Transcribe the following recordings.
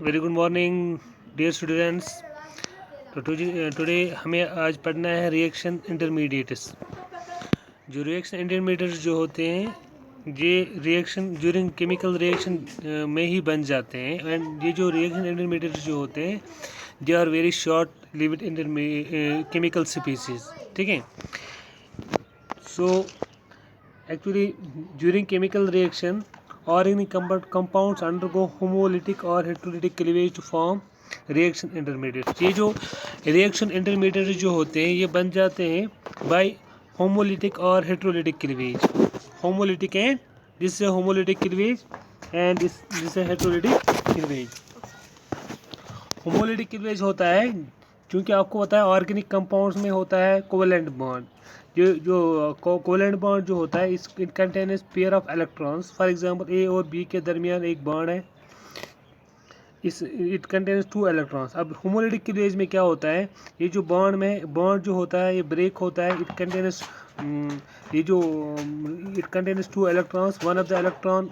Very good morning dear students. तो today हमें आज पढ़ना है रिएक्शन इंटरमीडिएट्स। जो रिएक्शन इंटरमीडिएट्स जो होते हैं ये रिएक्शन ड्यूरिंग केमिकल रिएक्शन में ही बन जाते हैं। एंड ये जो रिएक्शन इंटरमीडिएट्स जो होते हैं they are very short lived chemical species. ठीक है। So actually during chemical reaction organic compounds undergo homolytic or heterolytic cleavage to form reaction intermediate. ये जो रिएक्शन इंटरमीडिएट जो होते हैं ये बन जाते हैं बाय होमोलिटिक और heterolytic cleavage. Homolytic and this is homolytic cleavage and this is heterolytic cleavage. Homolytic cleavage होता है क्योंकि आपको पता है ऑर्गेनिक कंपाउंड्स में होता है कोवेलेंट बॉन्ड। जो कोवेलेंट बॉन्ड जो होता है it contains pair of electrons. For example A और बी के दरमियान एक बॉन्ड है, इट कंटेन्स 2 इलेक्ट्रॉन्स। अब होमोलिटिक क्लीवेज में क्या होता है, ये जो बॉन्ड जो होता है ये ब्रेक होता है। It contains it contains 2 electrons. One of the electron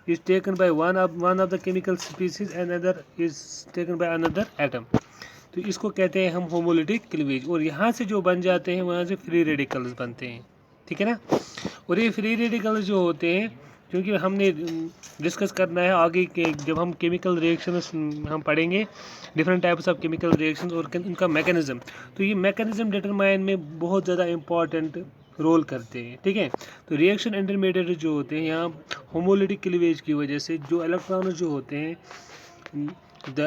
is taken by one of the chemical species and another is taken by another atom। तो इसको कहते हैं हम होमोलिटिक क्लीवेज। और यहाँ से जो बन जाते हैं वहाँ से फ्री रेडिकल्स बनते हैं। ठीक है ना। और ये फ्री रेडिकल्स जो होते हैं क्योंकि हमने डिस्कस करना है आगे के जब हम केमिकल रिएक्शंस हम पढ़ेंगे different types of chemical reactions और उनका मैकेनिज्म। तो ये मैकेनिज्म डिटरमाइन में बहुत ज़्यादा इंपॉर्टेंट रोल करते हैं। ठीक है। तो रिएक्शन इंटरमीडिएट जो होते हैं यहाँ होमोलिटिक क्लीवेज की वजह से जो इलेक्ट्रॉन जो होते हैं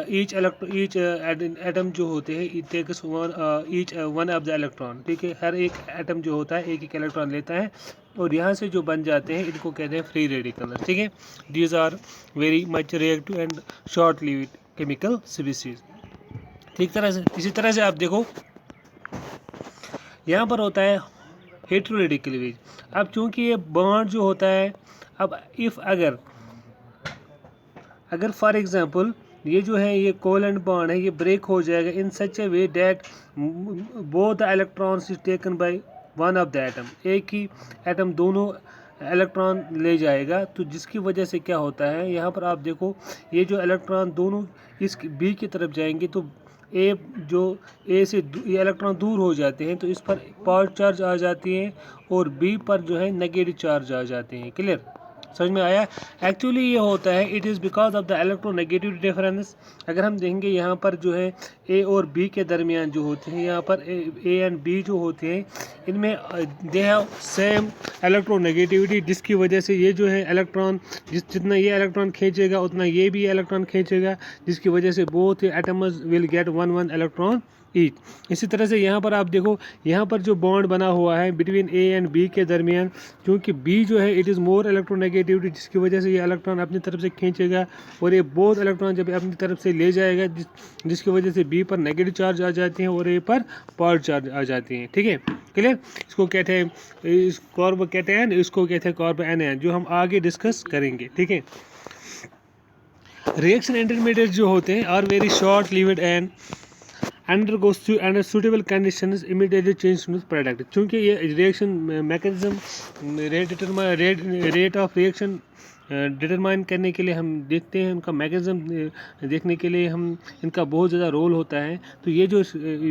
ईच एटम जो होते हैं it takes one of the electron. ठीक है। हर एक एटम जो होता है एक इलेक्ट्रॉन लेता है और यहाँ से जो बन जाते हैं इनको कहते हैं फ्री रेडिकल्स। ठीक है। These are very much reactive and short lived chemical species. ठीक तरह से इसी तरह से आप देखो यहाँ पर होता है हेटेरोलिटिक क्लीवेज। अब चूंकि ये बॉन्ड जो होता है, अब इफ़ अगर फॉर एग्जांपल ये जो है ये कोवेलेंट बॉन्ड है ये ब्रेक हो जाएगा in such a way that both the electrons is taken by one of the atom. एक ही एटम दोनों इलेक्ट्रॉन ले जाएगा। तो जिसकी वजह से क्या होता है यहाँ पर आप देखो ये जो इलेक्ट्रॉन दोनों इस बी की तरफ जाएंगे तो ए से ये इलेक्ट्रॉन दूर हो जाते हैं तो इस पर पॉजिटिव चार्ज आ जाती है और बी पर जो है नेगेटिव चार्ज आ जाते हैं। क्लियर, समझ में आया। एक्चुअली ये होता है it is because of the electronegative difference. अगर हम देखेंगे यहाँ पर जो है ए और बी के दरमियान जो होते हैं यहाँ पर ए एंड बी जो होते हैं इनमें दे हैव सेम इलेक्ट्रोनेगेटिविटी, जिसकी वजह से ये जो है इलेक्ट्रॉन जितना ये इलेक्ट्रॉन खींचेगा उतना ये भी इलेक्ट्रॉन खींचेगा, जिसकी वजह से both atoms will get one electron each. इसी तरह से यहाँ पर आप देखो यहाँ पर जो बॉन्ड बना हुआ है बिटवीन ए एंड बी के दरमियान, क्योंकि बी जो है इट इज़ मोर इलेक्ट्रोनेगेटिविटी, जिसकी वजह से ये इलेक्ट्रॉन अपनी तरफ से खींचेगा और ये बोथ इलेक्ट्रॉन जब अपनी तरफ से ले जाएगा जिसकी वजह से बी पर नेगेटिव चार्ज आ जाते हैं और ए पर पॉजिटिव चार्ज आ जाती हैं। ठीक है। क्लियर। इसको कहते हैं इस कार्बो कैटायन, इसको कहते हैं कार्बो एनायन, जो हम आगे डिस्कस करेंगे। ठीक है। रिएक्शन इंटरमीडिएट जो होते हैं are very short lived and undergoes to under suitable conditions immediately change to product। क्योंकि ये reaction mechanism rate of reaction determine करने के लिए हम देखते हैं उनका मैकेनिज्म देखने के लिए हम इनका बहुत ज़्यादा रोल होता है। तो ये जो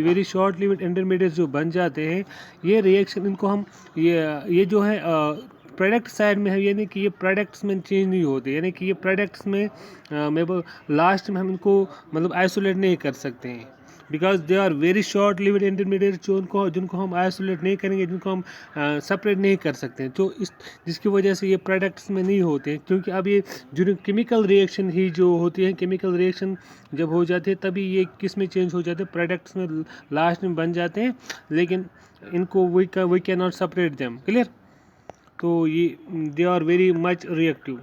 वेरी शॉर्ट लिव्ड इंटरमीडिएट जो बन जाते हैं ये रिएक्शन इनको हम ये जो है प्रोडक्ट साइड में है, यानी कि ये प्रोडक्ट्स में चेंज नहीं होते, यानी कि ये प्रोडक्ट्स में लास्ट में हम इनको मतलब आइसोलेट नहीं कर सकते हैं because they are very short lived intermediate जिनको हम आइसोलेट नहीं करेंगे, जिनको हम सेपरेट नहीं कर सकते हैं। तो जिसकी वजह से ये प्रोडक्ट्स में नहीं होते, क्योंकि अब ये जो केमिकल रिएक्शन ही जो होती है केमिकल रिएक्शन जब हो जाते हैं तभी ये किस में चेंज हो जाते हैं, प्रोडक्ट्स में लास्ट में बन जाते हैं, लेकिन इनको we can not separate them. Clear. तो ये they are very much reactive.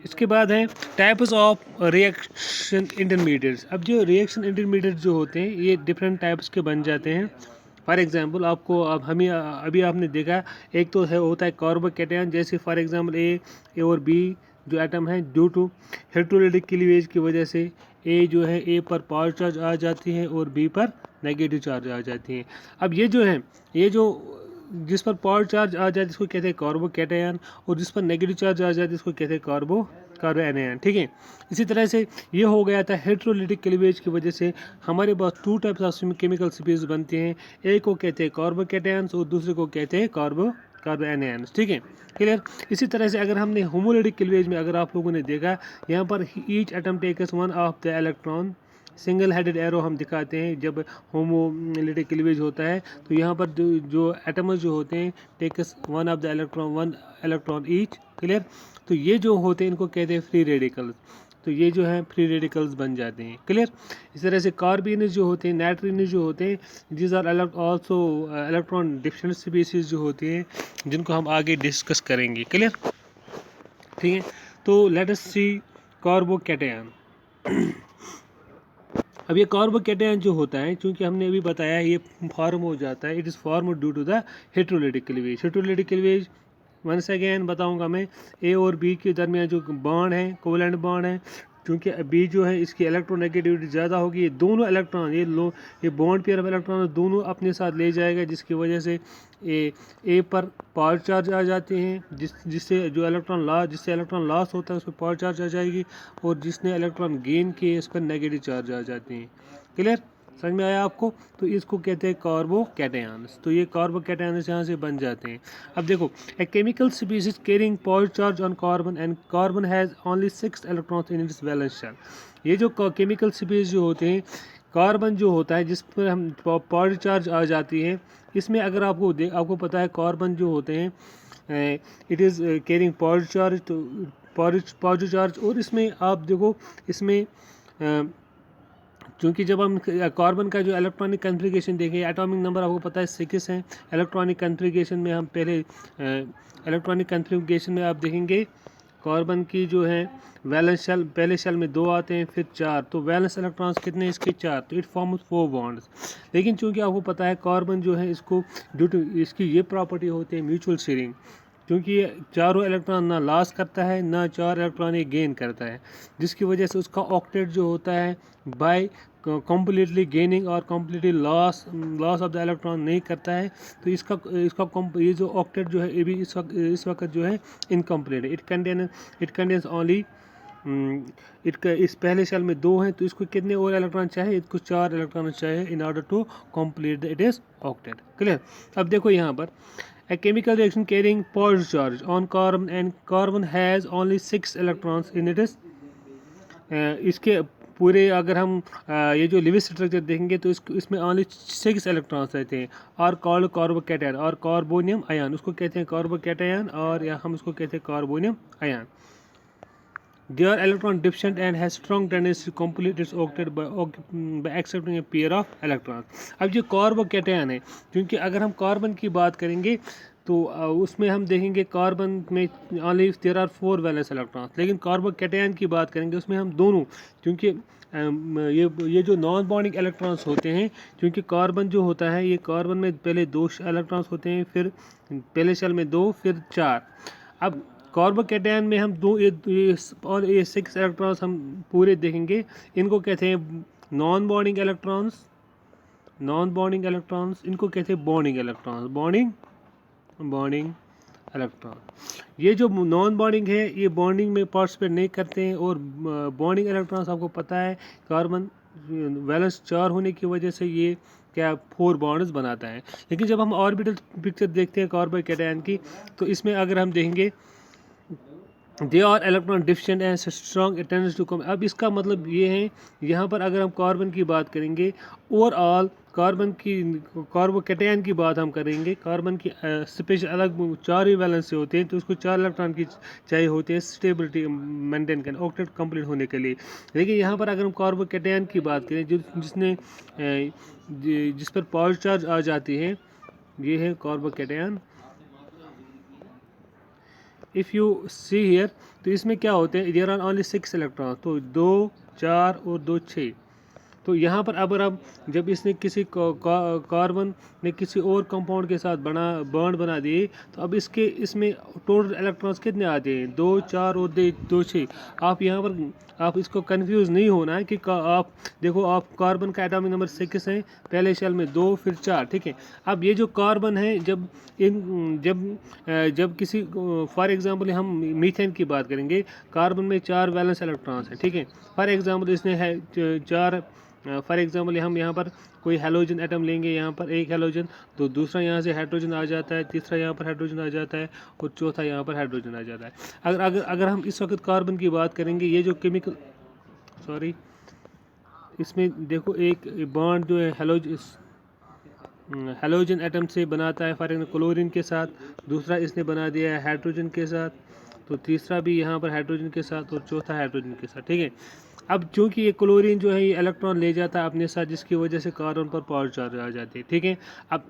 इसके बाद है टाइप्स ऑफ रिएक्शन इंटरमीडिएट्स। अब जो रिएक्शन इंटरमीडिएट जो होते हैं ये डिफरेंट टाइप्स के बन जाते हैं। फॉर एग्जांपल आपको अब हमें अभी आपने देखा एक तो है होता है कार्बो कैटायन, जैसे फॉर एग्जांपल ए और बी जो एटम है ड्यू टू हेटेरोलिटिक क्लीवेज की वजह से ए जो है ए पर पॉजिटिव चार्ज आ जाती है और बी पर नेगेटिव चार्ज आ जाती है। अब ये जो है ये जो जिस पर पॉजिटिव चार्ज आ जाए इसको कहते हैं कार्बो कैटायन और जिस पर नेगेटिव चार्ज आ जाए इसको कहते हैं कार्बो कार्बो एनायन, ठीक है। इसी तरह से ये हो गया था हेट्रोलिटिक क्लीवेज की वजह से हमारे पास 2 टाइप्स ऑफ केमिकल स्पीसीज बनते हैं, एक को कहते हैं कार्बोकैटायंस और दूसरे को कहते हैं कार्बो एनायंस, ठीक है, क्लियर। इसी तरह से अगर हमने होमोलिटिक क्लीवेज में अगर आप लोगों ने देखा, यहाँ पर each atom takes one of the electron, single headed arrow हम दिखाते हैं जब होमोलिटिक क्लीवेज होता है, तो यहाँ पर जो एटम्स जो होते हैं takes one of the one electron each, clear. तो ये जो होते हैं इनको कहते हैं फ्री रेडिकल्स, तो ये जो है फ्री रेडिकल्स बन जाते हैं, क्लियर। इस तरह से कार्बोनिस जो होते हैं, नाइट्रोजन जो होते हैं, this are also electron deficient species जो होती हैं जिनको हम आगे डिस्कस करेंगे, क्लियर, ठीक है। तो लेट अस सी कार्बोकैटायन। अब ये कार्बोकैटायन जो होता है, क्योंकि हमने अभी बताया ये फॉर्म हो जाता है, it is form due to the heterolytic cleavage. Heterolytic cleavage once again बताऊंगा मैं, ए और बी के दरमियान जो बॉन्ड है कोवलेंट बॉन्ड है, क्योंकि बी जो है इसकी इलेक्ट्रोनेगेटिविटी ज़्यादा होगी, ये दोनों इलेक्ट्रॉन ये बॉन्ड पेयर ऑफ इलेक्ट्रॉन दोनों अपने साथ ले जाएगा, जिसकी वजह से ए पर पावर चार्ज आ जाते हैं, जिससे इलेक्ट्रॉन लॉस होता है उस पर पावर चार्ज आ जाएगी, और जिसने इलेक्ट्रॉन गेन किए इस पर नेगेटिव चार्ज आ जाते हैं, क्लियर, समझ में आया आपको। तो इसको कहते हैं कार्बोकैटायंस, तो ये कार्बोकैटायंस यहाँ से बन जाते हैं। अब देखो, a chemical species carrying positive charge on carbon and carbon has only 6 electrons in its valence shell. ये जो केमिकल स्पीसीज जो होते हैं, कार्बन जो होता है जिस पर हम पॉजिटिव चार्ज आ जाती है, इसमें अगर आपको पता है कार्बन जो होते हैं it is carrying positive charge, तो पॉजिटिव चार्ज, और इसमें आप देखो इसमें क्योंकि जब हम कार्बन का जो इलेक्ट्रॉनिक कन्फिग्रेशन देखें, एटॉमिक नंबर आपको पता है 6 है, इलेक्ट्रॉनिक कन्फिग्रेशन में हम पहले इलेक्ट्रॉनिक कन्फिग्रेशन में आप देखेंगे कार्बन की जो है वैलेंस शेल, पहले शेल में 2 आते हैं, फिर 4, तो वैलेंस इलेक्ट्रॉन्स कितने इसके 4, तो इट फॉर्म्स 4 बॉन्ड्स। लेकिन चूंकि आपको पता है कार्बन जो है इसको ड्यू टू इसकी ये प्रॉपर्टी होती है म्यूचुअल शेयरिंग, क्योंकि ये चारों इलेक्ट्रॉन ना लॉस करता है ना 4 इलेक्ट्रॉन ये गेन करता है, जिसकी वजह से उसका ऑक्टेट जो होता है बाय कम्प्लीटली गेनिंग और completely loss of the electron नहीं करता है, तो ये जो ऑक्टेट जो है ये भी इस वक्त जो है इनकम्प्लीट है। इट कंटेन्स ओनली इस पहले शेल में 2 हैं, तो इसको कितने और इलेक्ट्रॉन चाहिए, इसको 4 इलेक्ट्रॉन चाहिए in order to complete it is octet, clear. अब देखो यहाँ पर a chemical reaction carrying positive charge on carbon and carbon has only 6 electrons in it is इसके पूरे अगर हम ये जो लिविस स्ट्रक्चर देखेंगे तो इसमें ओनली 6 इलेक्ट्रॉन्स रहते हैं, और कॉल्ड कार्बोकैटायन और कार्बोनियम आयन, उसको कहते हैं कार्बोकैटायन और या हम उसको कहते हैं carbonium ion. They are electron deficient and has strong tendency to complete its octet by accepting a pair of electrons। अब ये कार्बोकैटायन है, क्योंकि अगर हम कार्बन की बात करेंगे तो उसमें हम देखेंगे कार्बन में only there are 4 valence electrons, लेकिन कार्बोकैटायन की बात करेंगे उसमें हम दोनों, क्योंकि ये जो नॉन बॉन्डिंग इलेक्ट्रॉन्स होते हैं, क्योंकि कार्बन जो होता है ये कार्बन में पहले 2 इलेक्ट्रॉन्स होते हैं, फिर पहले शेल में 2 फिर 4। अब कार्बोकैटायन में हम और ये 6 इलेक्ट्रॉन्स हम पूरे देखेंगे, इनको कहते हैं नॉन बॉन्डिंग इलेक्ट्रॉन्स, इनको कहते हैं बॉन्डिंग इलेक्ट्रॉन। ये जो नॉन बॉन्डिंग है ये बॉन्डिंग में पार्टिसिपेट नहीं करते हैं, और बॉन्डिंग इलेक्ट्रॉन्स आपको पता है कार्बन वैलेंस 4 होने की वजह से ये क्या 4 बॉन्ड्स बनाता है। लेकिन जब हम ऑर्बिटल पिक्चर देखते हैं कार्बोकैटायन की, तो इसमें अगर हम देखेंगे they are electron deficient and strong tendency to come. अब इसका मतलब ये है, यहाँ पर अगर हम कार्बन की बात करेंगे, ओवरऑल कार्बोकैटायन की बात हम करेंगे, कार्बन की स्पेशल अलग 4 ही वैलेंस से होते हैं, तो उसको 4 इलेक्ट्रॉन की चाहिए होती है स्टेबिलिटी मेंटेन करने, ऑक्टेट कंप्लीट होने के लिए। लेकिन यहाँ पर अगर हम कार्बोकैटायन की बात करें जिस पर पॉजिटिव चार्ज आ जाती है, ये है carbocation. If you see here, तो इसमें क्या होते हैं, देयर आर ओनली 6 इलेक्ट्रॉन, तो 2 4 और 2 6, तो यहाँ पर अगर अब जब इसने किसी कार्बन ने किसी और कंपाउंड के साथ बॉन्ड बना दिए, तो अब इसमें टोटल इलेक्ट्रॉन्स कितने आते हैं, 2 4 और 2 6। आप यहाँ पर आप इसको कंफ्यूज नहीं होना है कि आप देखो, आप कार्बन का एटॉमिक नंबर 6 है, पहले शेल में 2 फिर 4, ठीक है। अब ये जो कार्बन है, जब किसी फॉर एग्जांपल हम मीथेन की बात करेंगे, कार्बन में 4 वैलेंस इलेक्ट्रॉन्स हैं, ठीक है। फॉर एग्जांपल इसने है 4, फॉर एग्जांपल हम यहाँ पर कोई हेलोजन एटम लेंगे, यहाँ पर एक हेलोजन, तो दूसरा यहाँ से हाइड्रोजन आ जाता है, तीसरा यहाँ पर हाइड्रोजन आ जाता है, और चौथा यहाँ पर हाइड्रोजन आ जाता है। अगर हम इस वक्त कार्बन की बात करेंगे, ये जो केमिकल इसमें देखो एक बॉन्ड जो है हेलोजन एटम से बनाता है, फॉर एग्जाम्पल क्लोरीन के साथ, दूसरा इसने बना दिया है हाइड्रोजन के साथ, तो तीसरा भी यहाँ पर हाइड्रोजन के साथ, और चौथा हाइड्रोजन के साथ, ठीक है। अब चूंकि ये क्लोरीन जो है ये इलेक्ट्रॉन ले जाता है अपने साथ, जिसकी वजह से कार्बन पर पॉजिटिव चार्ज आ जाती है, ठीक है। अब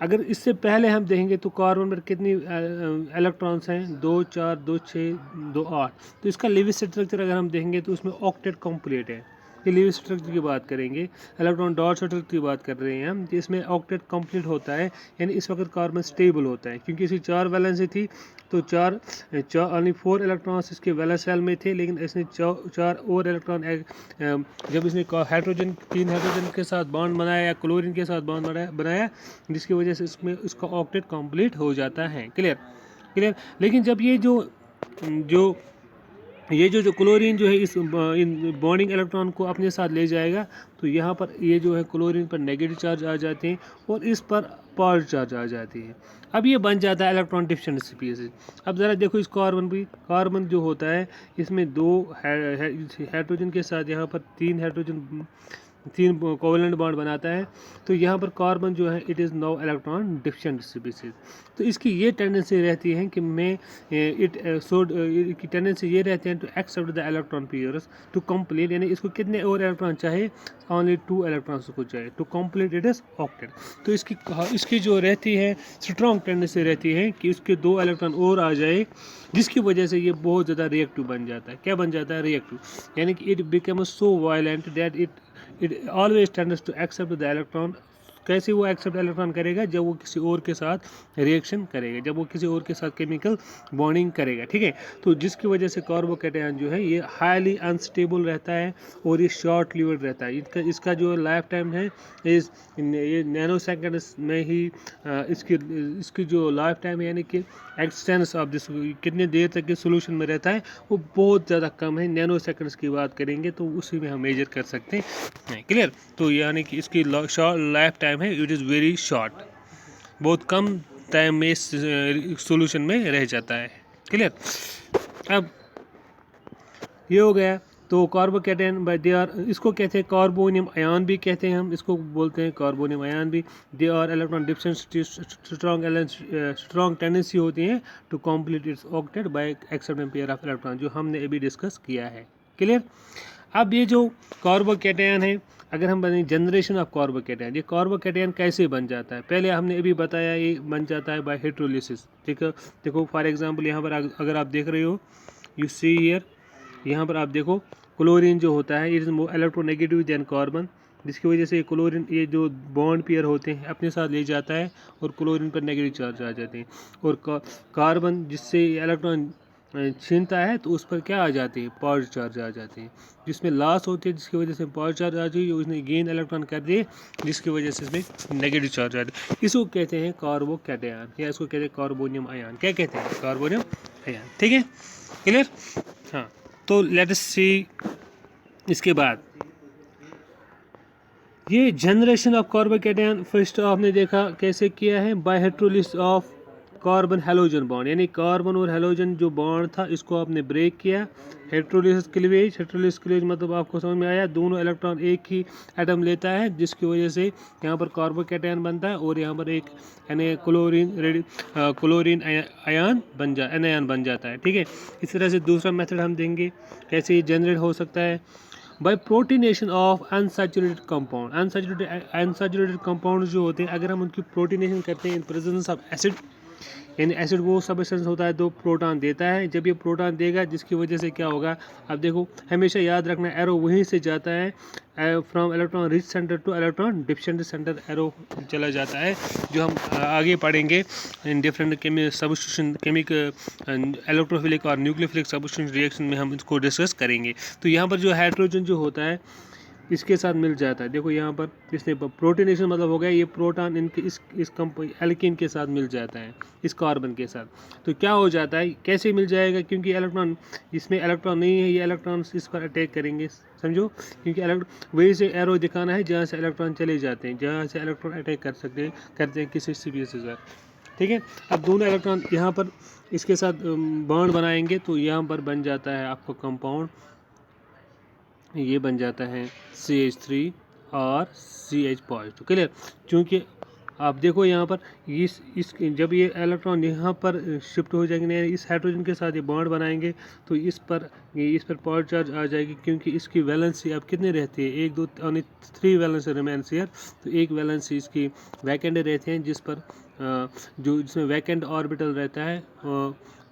अगर इससे पहले हम देखेंगे तो कार्बन पर कितनी इलेक्ट्रॉन्स हैं, 2 4 2 6 2 8। तो इसका लेविस स्ट्रक्चर अगर हम देखेंगे तो उसमें ऑक्टेट कंप्लीट है। ये लेविस स्ट्रक्चर की बात करेंगे, इलेक्ट्रॉन डॉट स्ट्रक्चर की बात कर रहे हैं हम, इसमें ऑक्टेट कंप्लीट होता है, यानी इस वक्त कार्बन स्टेबल होता है, क्योंकि इसकी 4 वैलेंसी थी, तो 4 इलेक्ट्रॉन्स इसके वैलेंस शेल में थे, लेकिन इसने 4 और इलेक्ट्रॉन जब इसने हाइड्रोजन 3 हाइड्रोजन के साथ बॉन्ड बनाया या क्लोरीन के साथ बॉन्ड बनाया, जिसकी वजह से इसमें इसका ऑक्टेट कंप्लीट हो जाता है। क्लियर। लेकिन जब ये जो क्लोरीन जो है इस इन बॉन्डिंग इलेक्ट्रॉन को अपने साथ ले जाएगा, तो यहाँ पर ये जो है क्लोरीन पर नेगेटिव चार्ज आ जाते हैं और इस पर पॉजिटिव चार्ज आ जाती है। अब ये बन जाता है इलेक्ट्रॉन डिफिशिएंट स्पीशीज। अब ज़रा देखो इस कार्बन जो होता है, इसमें 2 हाइड्रोजन के साथ यहाँ पर 3 कोवेलेंट बॉन्ड बनाता है, तो यहाँ पर कार्बन जो है it is no electron deficient species. तो इसकी ये टेंडेंसी रहती है कि की टेंडेंसी ये रहती है to accept the electron pairs to complete, यानी इसको कितने और इलेक्ट्रॉन चाहिए, ओनली 2 इलेक्ट्रॉन्स को चाहिए to complete it is octet. तो इसकी जो रहती है स्ट्रॉन्ग टेंडेंसी रहती है कि इसके 2 इलेक्ट्रॉन और आ जाए, जिसकी वजह से ये बहुत ज़्यादा रिएक्टिव बन जाता है। क्या बन जाता है? रिएक्टिव, यानी कि it becomes so violent that it always tends to accept the electron. कैसे वो एक्सेप्ट इलेक्ट्रॉन करेगा? जब वो किसी और के साथ रिएक्शन करेगा, जब वो किसी और के साथ केमिकल बॉन्डिंग करेगा, ठीक है। तो जिसकी वजह से कार्बोकैटायन जो है ये हाईली अनस्टेबल रहता है और ये शॉर्ट लिव्ड रहता है। इसका जो लाइफ टाइम है ये नैनो सेकेंड्स में ही इसकी जो लाइफ टाइम है, यानी कि एक्सटेंस ऑफ दिस, कितने देर तक के सोल्यूशन में रहता है, वो बहुत ज़्यादा कम है। नैनो सेकेंड्स की बात करेंगे तो उसी में हम मेजर कर सकते हैं। क्लियर। तो यानी कि इसकी लाइफ टाइम है इट इज़ वेरी शॉर्ट, बहुत कम टाइम में सॉल्यूशन में रह जाता है। क्लियर। अब ये हो गया। तो कार्बोकैटायन दे आर, इसको कहते हैं कार्बोनियम आयन भी कहते हैं, हम इसको बोलते हैं कार्बोनियम आयन भी। They are electron deficient, strong tendency होती है to complete its octet by accepting pair of electron, जो हमने अभी डिस्कस किया है। क्लियर। अब ये जो कार्बोकैटायन है, अगर हम बने जनरेशन ऑफ कार्बोकैटायन, ये कार्बोकैटायन कैसे बन जाता है? पहले हमने अभी बताया ये बन जाता है बाय हाइड्रोलिसिस। ठीक है। देखो फॉर एग्जांपल यहाँ पर अगर आप देख रहे हो, यू सी हियर, यहाँ पर आप देखो क्लोरीन जो होता है it is more electronegative than carbon, जिसकी वजह से क्लोरीन ये जो बॉन्ड पेयर होते हैं अपने साथ ले जाता है और क्लोरीन पर नेगेटिव चार्ज आ जाते हैं। और कार्बन जिससे इलेक्ट्रॉन छीनता है तो उस पर क्या आ जाते हैं? पॉजिटिव चार्ज आ जाते हैं, जिसमें लॉस होती है, जिसकी वजह से पॉजिटिव चार्ज आ जाती है, उसने गेन इलेक्ट्रॉन कर दिए, जिसकी वजह से इसमें नेगेटिव चार्ज आ जाता है। इसको कहते हैं कार्बोकैटायन, या इसको कहते हैं कार्बोनियम आयन। क्या कहते हैं? Carbonium ion. ठीक है। क्लियर। हाँ, तो लेट अस सी इसके बाद ये जनरेशन ऑफ कार्बोकैटायन। फर्स्ट आपने देखा कैसे किया है, bye hydrolysis of carbon halogen bond, यानी कार्बन और हेलोजन जो बॉन्ड था इसको आपने ब्रेक किया। हाइड्रोलिसिस क्लीवेज मतलब आपको समझ में आया, दोनों इलेक्ट्रॉन एक ही एटम लेता है, जिसकी वजह से यहाँ पर कार्बोकैटायन बनता है और यहाँ पर एक क्लोरीन आयन बन जाता है। ठीक है। इस तरह से दूसरा मेथड हम देंगे कैसे ये जनरेट हो सकता है, by protonation of unsaturated compound. Unsaturated compound जो होते हैं, अगर हम उनकी प्रोटीनेशन करते हैं इन प्रेजेंस ऑफ एसिड, यानी एसिड वो सब्सटेंस होता है जो प्रोटॉन देता है। जब ये प्रोटॉन देगा जिसकी वजह से क्या होगा, अब देखो हमेशा याद रखना एरो वहीं से जाता है, from electron rich centre two electron deficient centre arrow चला जाता है, जो हम आगे पढ़ेंगे इन डिफरेंट सब्स्टिट्यूशन केमिक इलेक्ट्रोफिलिक और न्यूक्लियोफिलिक सब्स्टिट्यूशन रिएक्शन में हम इसको डिस्कस करेंगे। तो यहाँ पर जो हाइड्रोजन जो होता है इसके साथ मिल जाता है। देखो यहाँ पर इसने प्रोटीनेशन मतलब हो गया ये प्रोटॉन इनके इस एल्कीन के साथ मिल जाता है, इस कार्बन के साथ। तो क्या हो जाता है, कैसे मिल जाएगा, क्योंकि इलेक्ट्रॉन इसमें इलेक्ट्रॉन नहीं है, ये इलेक्ट्रॉन इस पर अटैक करेंगे, समझो। क्योंकि वही से एरो दिखाना है जहाँ से इलेक्ट्रॉन चले जाते हैं, जहाँ से इलेक्ट्रॉन अटैक करते हैं किसी स्पीशीज पर, ठीक है। अब दोनों इलेक्ट्रॉन यहाँ पर इसके साथ बॉन्ड बनाएंगे तो यहाँ पर बन जाता है आपको कंपाउंड, ये बन जाता है CH3 और CH पॉजिटिव, क्लियर। क्योंकि आप देखो यहाँ पर इस जब ये इलेक्ट्रॉन यहाँ पर शिफ्ट हो जाएंगे, इस हाइड्रोजन के साथ ये बॉन्ड बनाएंगे तो इस पर पॉजिटिव चार्ज आ जाएगी, क्योंकि इसकी वैलेंसी अब कितने रहती है, 1 2 ओनली 3 वैलेंसी रिमेन्स हियर। तो एक वैलेंसी इसकी वैकेंट रहते हैं, जिस पर जिसमें वैकेंट ऑर्बिटल रहता है,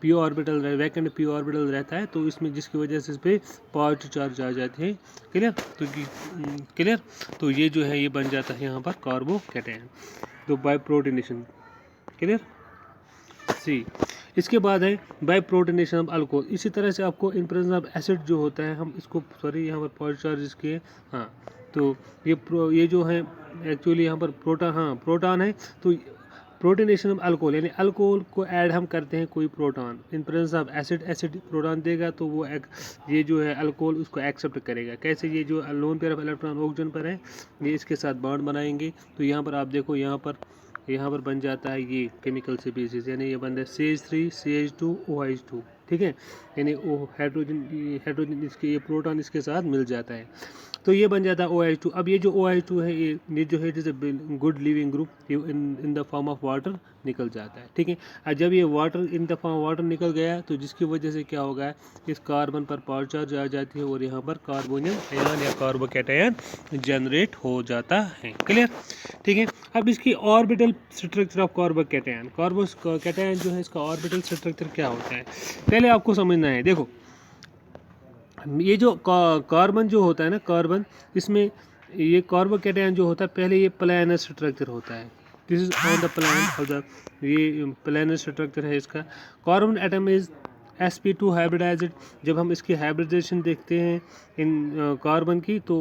P orbital vacant P orbital रहता है, तो इसमें जिसकी वजह से इस पर पॉजिटिव चार्ज आ जाते हैं, क्लियर। तो क्लियर, तो ये जो है ये बन जाता है यहाँ पर कार्बोकैटायन, तो बाय प्रोटीनेशन, क्लियर। सी इसके बाद है बाय प्रोटीनेशन ऑफ अल्कोहल। इसी तरह से आपको इन प्रेजेंस ऑफ एसिड जो होता है, हम इसको सॉरी यहाँ पर पॉजिटिव चार्ज इसके, हाँ, तो ये जो है एक्चुअली यहाँ पर प्रोटॉन है। तो प्रोटीनेशन ऑफ अल्कोहल यानी अल्कोहल को ऐड हम करते हैं कोई proton, in presence of acid proton देगा तो वो ये जो है अल्कोहल उसको एक्सेप्ट करेगा। कैसे, ये जो lone pair of electron oxygen पर है, ये इसके साथ बॉन्ड बनाएंगे, तो यहाँ पर आप देखो यहाँ पर बन जाता है ये केमिकल स्पीशीज, यानी ये बन जाता है CH3 CH2 OH2, ठीक है। यानी हाइड्रोजन इसके ये प्रोटॉन इसके साथ मिल जाता है, तो ये बन जाता है OH2। अब ये जो OH2 है ये जो है it is a good leaving group in the form of water निकल जाता है, ठीक है। और जब ये water in the form water निकल गया तो जिसकी वजह से क्या होगा, इस कार्बन पर पॉजिटिव चार्ज आ जाती है और यहाँ पर कार्बोनियम आयन या कार्बोकैटायन जनरेट हो जाता है, क्लियर, ठीक है। अब इसकी ऑर्बिटल स्ट्रक्चर ऑफ कार्बोकैटायन जो है इसका ऑर्बिटल स्ट्रक्चर क्या होता है, पहले आपको समझना है। देखो ये जो कार्बन जो होता है ना, कार्बन, इसमें ये कार्बोकैटायन जो होता है पहले ये प्लानर स्ट्रक्चर होता है, this is on the plan of the, ये प्लानर स्ट्रक्चर है इसका। Carbon atom is sp2 hybridized. जब हम इसकी हाइब्रिडाइजेशन देखते हैं इन कार्बन की, तो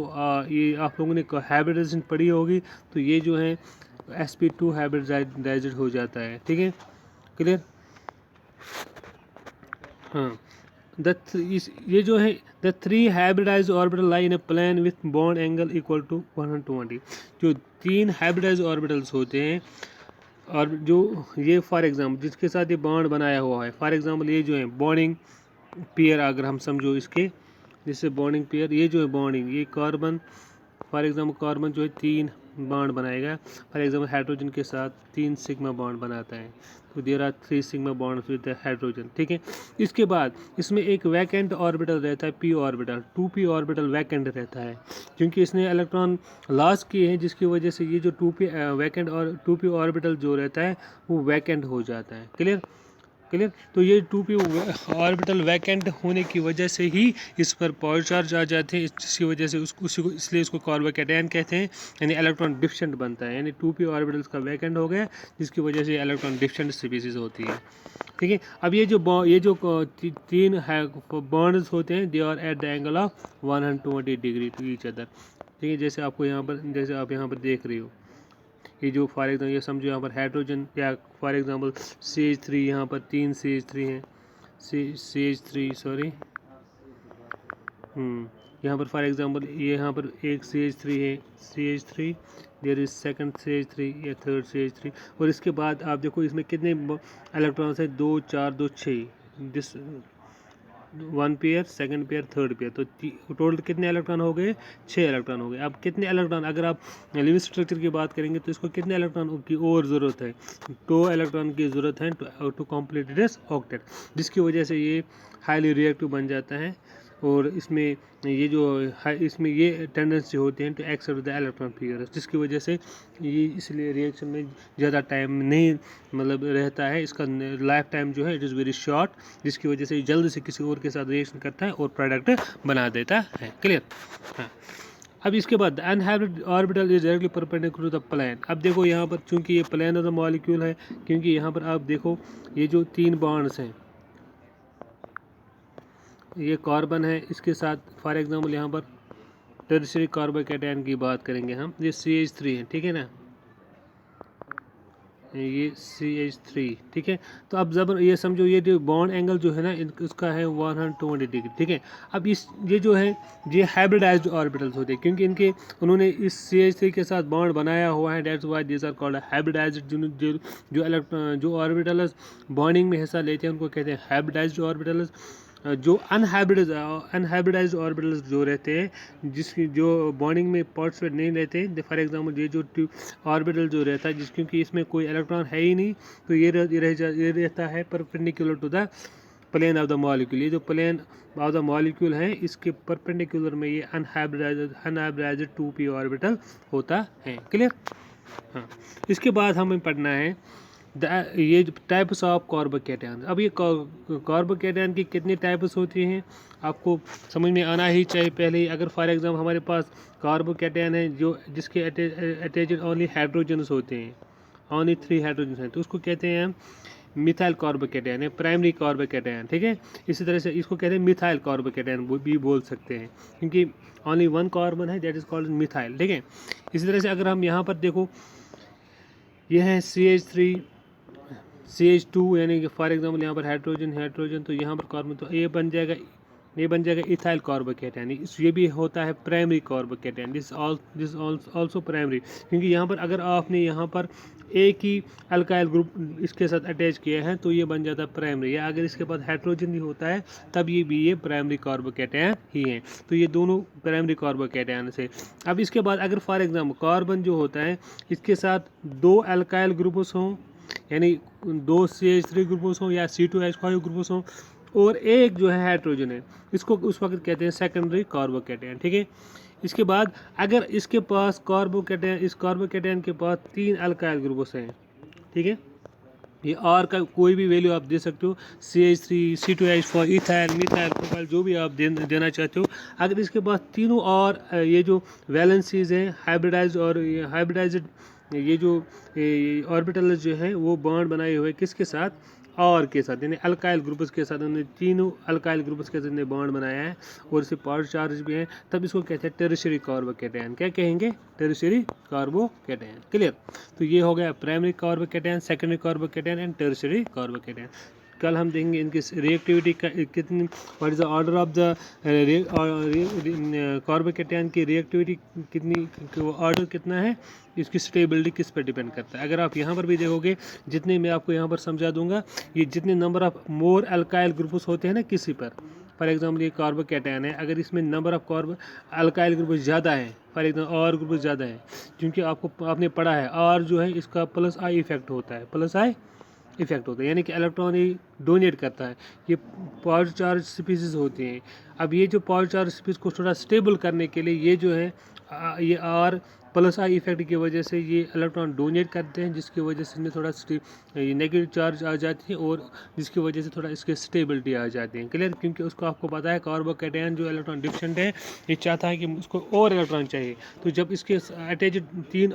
ये आप लोगों ने हाइब्रिडाइजेशन पढ़ी होगी, तो ये जो है sp2 हाइब्रिडाइज्ड हो जाता है, ठीक है, क्लियर। हाँ, ये जो है the 3 hybridize orbital lie in a plane with bond angle equal to 120। जो 3 हाइब्रिडाइज ऑर्बिटल्स होते हैं, और जो ये फॉर एग्जांपल जिसके साथ ये बॉन्ड बनाया हुआ है, फॉर एग्जांपल ये जो है बॉन्डिंग पेयर, अगर हम समझो इसके जिससे बॉन्डिंग पेयर, ये जो है बॉन्डिंग, ये कार्बन, फॉर एग्जांपल कार्बन जो है 3 बॉन्ड बनाएगा, फॉर एग्जांपल हाइड्रोजन के साथ 3 सिग्मा बॉन्ड बनाता है, तो there are 3 sigma bonds with the hydrogen, ठीक है। इसके बाद इसमें एक वैकेंट ऑर्बिटल रहता है, p orbital, 2p orbital vacant रहता है, क्योंकि इसने इलेक्ट्रॉन लॉस किए हैं, जिसकी वजह से ये जो 2p वैकेंट और 2p ऑर्बिटल जो रहता है वो वैकेंट हो जाता है, क्लियर। तो ये 2p ऑर्बिटल वैकेंट होने की वजह से ही इस पर पॉजिटिव चार्ज आ जाते हैं, जिसकी वजह से इसलिए इसको कार्बोकैटायन कहते हैं, यानी इलेक्ट्रॉन डिफिशिएंट बनता है, यानी 2p ऑर्बिटल्स का वैकेंट हो गया जिसकी वजह से इलेक्ट्रॉन डिफिशिएंट स्पीशीज होती है, ठीक है। अब ये जो 3 बॉन्ड्स होते हैं, they are at the angle of 120 degree to each other, ठीक है। जैसे आप यहाँ पर देख रहे हो, ये जो फॉर एग्जाम्पल ये समझो यहाँ पर हाइड्रोजन, या फॉर एग्जांपल CH3, यहाँ पर 3 CH3 हैं, CH3 सॉरी, यहाँ पर फॉर एग्जांपल ये यहाँ पर एक CH3 है, CH3, there is second CH3 या थर्ड CH3, और इसके बाद आप देखो इसमें कितने इलेक्ट्रॉन्स हैं, 2 4 2 6, this 1 pair, second pair, third pair, तो टोटल कितने इलेक्ट्रॉन हो गए, 6 इलेक्ट्रॉन हो गए। अब कितने इलेक्ट्रॉन, अगर आप लिविंग स्ट्रक्चर की बात करेंगे तो इसको कितने इलेक्ट्रॉन की और ज़रूरत है, 2 इलेक्ट्रॉन की ज़रूरत है टू कंप्लीट दिस ऑक्टेट, जिसकी वजह से ये हाईली रिएक्टिव बन जाता है और इसमें ये जो इसमें ये टेंडेंसी होते हैं to accept the electron pair, जिसकी वजह से ये इसलिए रिएक्शन में ज़्यादा टाइम नहीं मतलब रहता है, इसका लाइफ टाइम जो है इट इज़ वेरी शॉर्ट, जिसकी वजह से जल्द से किसी और के साथ रिएक्शन करता है और प्रोडक्ट बना देता है। क्लियर? हाँ। अब इसके बाद unhybridised orbital is directly perpendicular to the plane. अब देखो यहाँ पर चूंकि ये प्लेन ऑफ द मॉलिक्यूल है, क्योंकि यहाँ पर आप देखो ये जो 3 बॉन्ड्स हैं, ये कार्बन है, इसके साथ फॉर एग्जांपल यहाँ पर टर्शियरी कार्बोकैटायन की बात करेंगे हम, ये CH3 है, ठीक है ना, ये CH3, ठीक है। तो अब जब ये समझो ये जो बॉन्ड एंगल जो है ना इसका है 120 डिग्री, ठीक है। अब इस ये जो है ये हाइब्रिडाइज्ड ऑर्बिटल्स होते हैं, क्योंकि इनके उन्होंने इस CH3 के साथ बॉन्ड बनाया हुआ है, that's why these are called hybridized. जो ऑर्बिटल्स बॉन्डिंग में हिस्सा लेते हैं उनको कहते हैं हाइब्रिडाइज्ड ऑर्बिटल्स। जो अनहाइब्रिडाइज्ड ऑर्बिटल्स जो रहते हैं, जिसकी जो बॉन्डिंग में पार्टिसिपेट नहीं रहते, फॉर एग्जांपल ये जो ऑर्बिटल जो रहता है जिस क्योंकि इसमें कोई इलेक्ट्रॉन है ही नहीं, तो ये रहता है perpendicular to the plane of the molecule. ये जो प्लेन ऑफ द मॉलिक्यूल है इसके परपेंडिकुलर में ये अनहाइब्रिडाइज्ड 2p ऑर्बिटल होता है। क्लियर? हाँ। इसके बाद हमें पढ़ना है ये टाइप्स ऑफ कार्बोकैटायन। अब ये कार्बोकैटायन की कितनी टाइप्स होती हैं आपको समझ में आना ही चाहिए पहले ही। अगर फॉर एग्जांपल हमारे पास कार्बोकैटायन है जो जिसके अटैच्ड ओनली हाइड्रोजन्स होते हैं, ओनली 3 हाइड्रोजन्स हैं, तो उसको कहते हैं हम मिथाइल कार्बोकैटायन है, प्राइमरी कार्बोकैटायन, ठीक है। इसी तरह से इसको कहते हैं मिथाइल कार्बोकैटायन भी बोल सकते हैं, क्योंकि ओनली 1 कार्बन है, दैट इज कॉल्ड मिथाइल, ठीक है। इसी तरह से अगर हम यहाँ पर देखो ये है CH3 CH2, यानी कि फॉर एग्जांपल यहाँ पर हाइड्रोजन, तो यहाँ पर कार्बन, तो ये बन जाएगा इथाइल कार्बोकैटायन। ये भी होता है primary carbocation, this also primary, क्योंकि यहाँ पर अगर आपने यहाँ पर एक ही अल्काइल ग्रुप इसके साथ अटैच किया है तो ये बन जाता है प्राइमरी, या अगर इसके पास हाइड्रोजन भी होता है तब ये प्राइमरी कार्बोकैटायन ही है। तो ये दोनों प्राइमरी कार्बोकैटायन से। अब इसके बाद अगर फॉर एग्जांपल कार्बन जो होता है इसके साथ 2 अल्काइल ग्रुप्स हों, यानी 2 CH3 ग्रुप्स हों या C2H5 ग्रुप्स हों, और एक जो है हाइड्रोजन है, इसको उस वक्त कहते हैं सेकेंडरी कार्बोकैटायन, ठीक है। इसके बाद अगर इसके पास इस कार्बोकैटायन के पास 3 अल्काइल ग्रुप्स हैं, ठीक है, ये R का कोई भी वैल्यू आप दे सकते हो, CH3 C2H4 ethyl methyl propyl जो भी आप देना चाहते हो। अगर इसके पास तीनों और ये जो वैलेंसीज हैं हाइब्रिडाइज्ड ये जो ऑर्बिटल जो है वो बॉन्ड बनाए हुए किसके साथ, और के साथ, यानी अल्काइल ग्रुप्स के साथ, उन्होंने तीनों अल्काइल ग्रुप्स के साथ बॉन्ड बनाया है और इससे पॉजिटिव चार्ज भी है, तब इसको कहते हैं टेरिशियरी कार्बोकैटायन। क्या कहेंगे? Tertiary carbocation. क्लियर? तो ये हो गया primary carbocation, secondary carbocation and tertiary carbocation. कल हम देखेंगे इनकी रिएक्टिविटी का कितनी, what is the order of the carbocation की रिएक्टिविटी कितनी, ऑर्डर कितना है, इसकी स्टेबिलिटी किस पर डिपेंड करता है। अगर आप यहाँ पर भी देखोगे, जितने मैं आपको यहाँ पर समझा दूंगा, ये जितने number of more alkyl groups होते हैं ना किसी पर, फॉर एग्जाम्पल ये कार्बोकैटायन है, अगर इसमें नंबर ऑफ अल्काइल ग्रुप ज़्यादा है, फॉर एग्जाम्पल और ग्रुप ज़्यादा है, क्योंकि आपने पढ़ा है और जो है इसका प्लस आई इफेक्ट होता है, प्लस आई इफेक्ट होता है, यानी कि इलेक्ट्रॉन ही डोनेट करता है। ये पॉजिटिव चार्ज स्पीसीज होती हैं। अब ये जो पॉजिटिव चार्ज स्पीसीज को थोड़ा स्टेबल करने के लिए ये जो है ये आर प्लस आई इफेक्ट की वजह से ये इलेक्ट्रॉन डोनेट करते हैं, जिसकी वजह से इनमें थोड़ा नेगेटिव चार्ज आ जाती है और जिसकी वजह से थोड़ा इसके स्टेबिलिटी आ जाती है। क्लियर? क्योंकि उसको आपको पता है कार्बोकैटायन जो इलेक्ट्रॉन डिफिशिएंट है ये चाहता है कि उसको और इलेक्ट्रॉन चाहिए, तो जब इसके अटैच्ड 3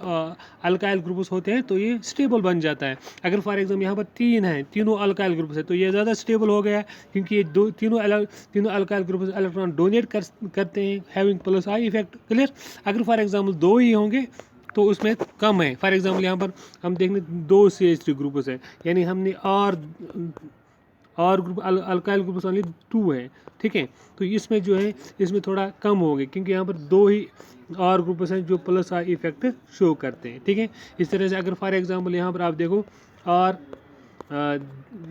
अल्काइल ग्रुप्स होते हैं तो ये स्टेबल बन जाता है। अगर फॉर एग्जाम्पल यहाँ पर 3 हैं, तीनों अल्काइल ग्रुप्स है, तो ये ज़्यादा स्टेबल हो गया है, क्योंकि ये तीनों अल्काइल ग्रुप्स इलेक्ट्रॉन डोनेट करते हैं, having plus I effect. Clear? अगर फॉर एग्जाम्पल 2 ही होंगे तो उसमें कम है। फॉर एग्जांपल यहाँ पर हम देखेंगे 2 CH3 ग्रुप्स है, यानी हमने और ग्रुप अल्काइल ग्रुप्स ओनली 2 है, ठीक है। तो इसमें जो है इसमें थोड़ा कम हो गए, क्योंकि यहाँ पर 2 ही और ग्रुप्स हैं जो प्लस आई इफेक्ट शो करते हैं, ठीक है। इस तरह से अगर फॉर एग्जांपल यहाँ पर आप देखो और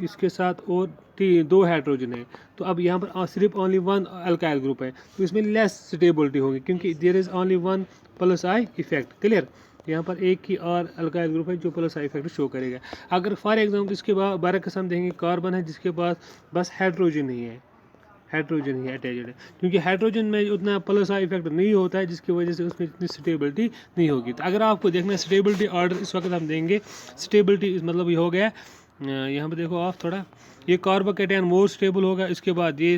इसके साथ और 2 हाइड्रोजन है, तो अब यहाँ पर सिर्फ ओनली 1 अल्काइल ग्रुप है, तो इसमें लेस स्टेबिलिटी होगी, क्योंकि there is only 1 plus I effect. Clear? यहाँ पर एक ही और अल्काइल ग्रुप है जो प्लस आई इफेक्ट शो करेगा। अगर फॉर एग्जांपल इसके बाद 12 कसम देंगे कार्बन है जिसके पास बस हाइड्रोजन ही है, हाइड्रोजन ही अटैच्ड है, क्योंकि हाइड्रोजन में उतना प्लस इफेक्ट नहीं होता है, जिसकी वजह से उसमें इतनी स्टेबिलिटी नहीं होगी। तो अगर आपको देखना है स्टेबिलिटी ऑर्डर इस वक्त हम देंगे, स्टेबिलिटी मतलब ये हो गया, यहाँ पे देखो आप थोड़ा, ये कार्बोकैटायन मोर स्टेबल होगा, इसके बाद ये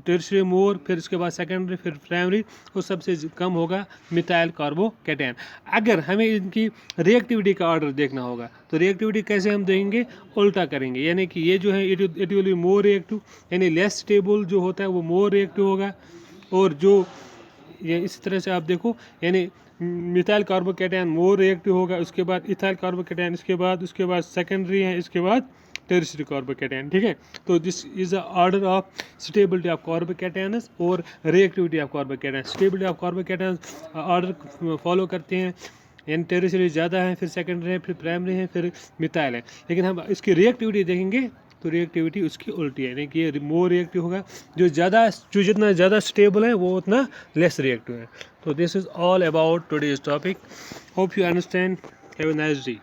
टर्शियरी मोर, फिर इसके बाद सेकेंडरी, फिर प्राइमरी, और सबसे कम होगा मिथाइल कार्बोकैटायन। अगर हमें इनकी रिएक्टिविटी का ऑर्डर देखना होगा तो रिएक्टिविटी कैसे हम देंगे, उल्टा करेंगे, यानी कि ये जो है it will be more reactive, यानी लेस स्टेबल जो होता है वो मोर रिएक्टिव होगा, और जो ये इसी तरह से आप देखो, यानी मिथाइल कार्बोकैटायन मोर रिएक्टिव होगा, उसके बाद इथाइल कार्बोकैटायन, उसके बाद सेकेंडरी है, इसके बाद टर्शियरी कार्बोकैटायन। ठीक है, तो this is the order of stability of carbocations और reactivity of carbocation. Stability of carbocations order follow करते हैं, यानी टर्शियरी ज़्यादा है, फिर सेकेंडरी है, फिर प्राइमरी है, फिर मिथाइल है। लेकिन हम इसकी रिएक्टिविटी देखेंगे तो रिएक्टिविटी उसकी उल्टी है, यानी कि ये मोर रिएक्टिव होगा, जो जितना ज़्यादा स्टेबल है वो उतना लेस रिएक्टिव है। तो this is all about today's topic, hope you understand, have a nice day.